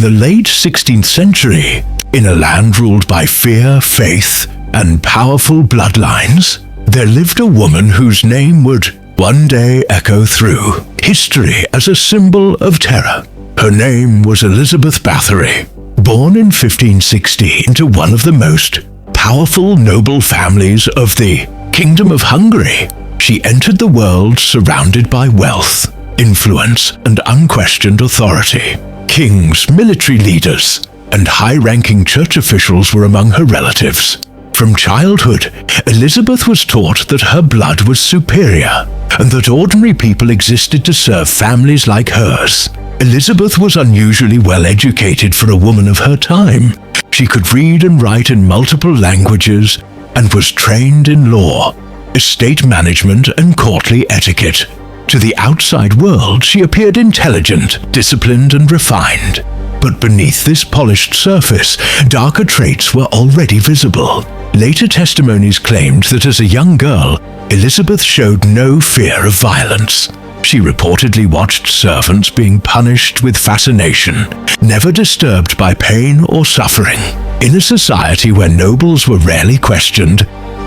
In the late 16th century, in a land ruled by fear, faith, and powerful bloodlines, there lived a woman whose name would one day echo through history as a symbol of terror. Her name was Elizabeth Báthory. Born in 1560 into one of the most powerful noble families of the Kingdom of Hungary, she entered the world surrounded by wealth, influence, and unquestioned authority. Kings, military leaders, and high-ranking church officials were among her relatives. From childhood, Elizabeth was taught that her blood was superior, and that ordinary people existed to serve families like hers. Elizabeth was unusually well educated for a woman of her time. She could read and write in multiple languages and was trained in law, estate management, and courtly etiquette. To the outside world, she appeared intelligent, disciplined, and refined. But beneath this polished surface, darker traits were already visible. Later testimonies claimed that as a young girl, Elizabeth showed no fear of violence. She reportedly watched servants being punished with fascination, never disturbed by pain or suffering. In a society where nobles were rarely questioned,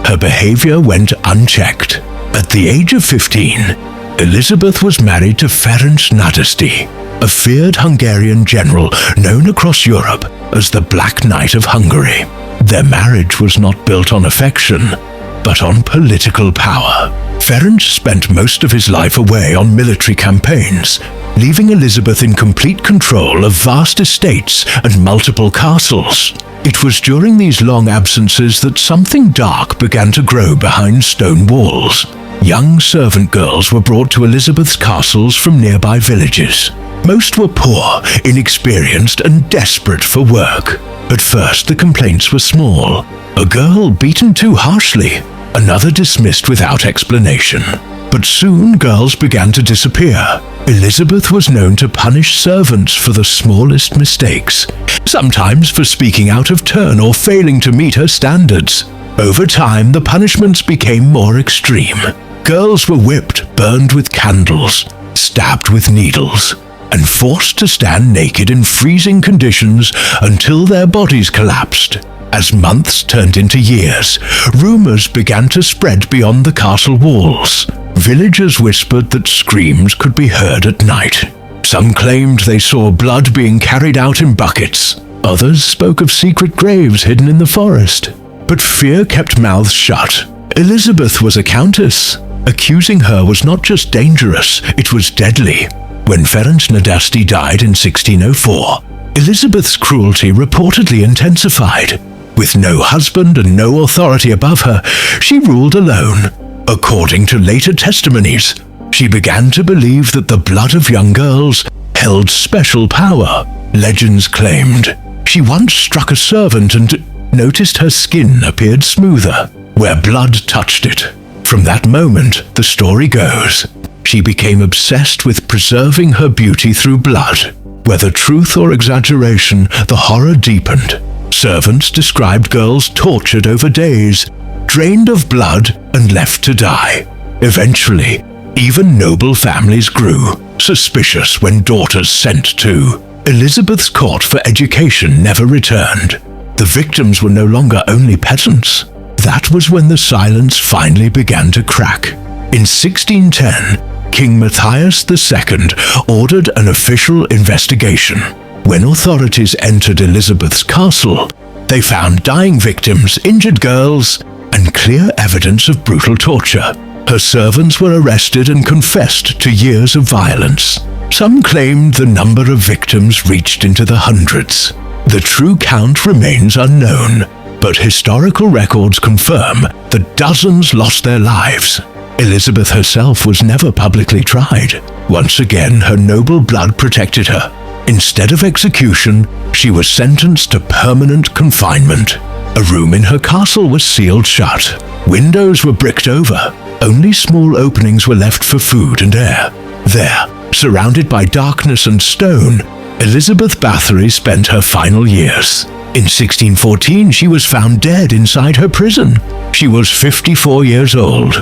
her behavior went unchecked. At the age of 15, Elizabeth was married to Ferenc Nadasdy, a feared Hungarian general known across Europe as the Black Knight of Hungary. Their marriage was not built on affection, but on political power. Ferenc spent most of his life away on military campaigns, leaving Elizabeth in complete control of vast estates and multiple castles. It was during these long absences that something dark began to grow behind stone walls. Young servant girls were brought to Elizabeth's castles from nearby villages. Most were poor, inexperienced, and desperate for work. At first, the complaints were small. A girl beaten too harshly, another dismissed without explanation. But soon girls began to disappear. Elizabeth was known to punish servants for the smallest mistakes, sometimes for speaking out of turn or failing to meet her standards. Over time, the punishments became more extreme. Girls were whipped, burned with candles, stabbed with needles, and forced to stand naked in freezing conditions until their bodies collapsed. As months turned into years, rumors began to spread beyond the castle walls. Villagers whispered that screams could be heard at night. Some claimed they saw blood being carried out in buckets. Others spoke of secret graves hidden in the forest. But fear kept mouths shut. Elizabeth was a countess. Accusing her was not just dangerous, it was deadly. When Ferenc Nadasdy died in 1604, Elizabeth's cruelty reportedly intensified. With no husband and no authority above her, she ruled alone. According to later testimonies, she began to believe that the blood of young girls held special power. Legends claimed she once struck a servant and noticed her skin appeared smoother where blood touched it. From that moment, the story goes, she became obsessed with preserving her beauty through blood. Whether truth or exaggeration, the horror deepened. Servants described girls tortured over days, drained of blood, and left to die. Eventually, even noble families grew suspicious when daughters sent to Elizabeth's court for education never returned. The victims were no longer only peasants. That was when the silence finally began to crack. In 1610, King Matthias II ordered an official investigation. When authorities entered Elizabeth's castle, they found dying victims, injured girls, and clear evidence of brutal torture. Her servants were arrested and confessed to years of violence. Some claimed the number of victims reached into the hundreds. The true count remains unknown, but historical records confirm that dozens lost their lives. Elizabeth herself was never publicly tried. Once again, her noble blood protected her. Instead of execution, she was sentenced to permanent confinement. A room in her castle was sealed shut. Windows were bricked over. Only small openings were left for food and air. There, surrounded by darkness and stone, Elizabeth Báthory spent her final years. In 1614, she was found dead inside her prison. She was 54 years old.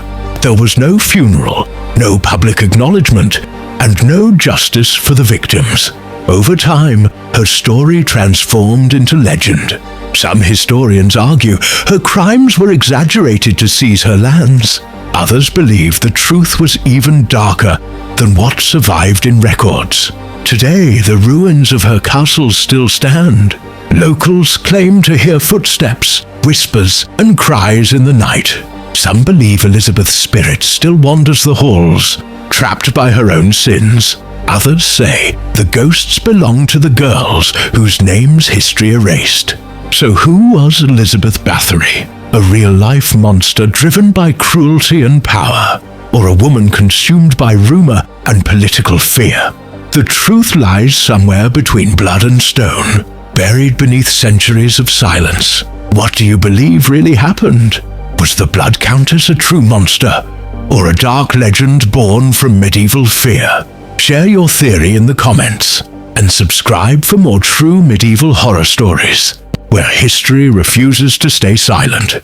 There was no funeral, no public acknowledgement, and no justice for the victims. Over time, her story transformed into legend. Some historians argue her crimes were exaggerated to seize her lands. Others believe the truth was even darker than what survived in records. Today, the ruins of her castles still stand. Locals claim to hear footsteps, whispers, and cries in the night. Some believe Elizabeth's spirit still wanders the halls, trapped by her own sins. Others say the ghosts belong to the girls whose names history erased. So who was Elizabeth Báthory? A real-life monster driven by cruelty and power, or a woman consumed by rumor and political fear? The truth lies somewhere between blood and stone, buried beneath centuries of silence. What do you believe really happened? Was the Blood Countess a true monster, or a dark legend born from medieval fear? Share your theory in the comments, and subscribe for more true medieval horror stories, where history refuses to stay silent.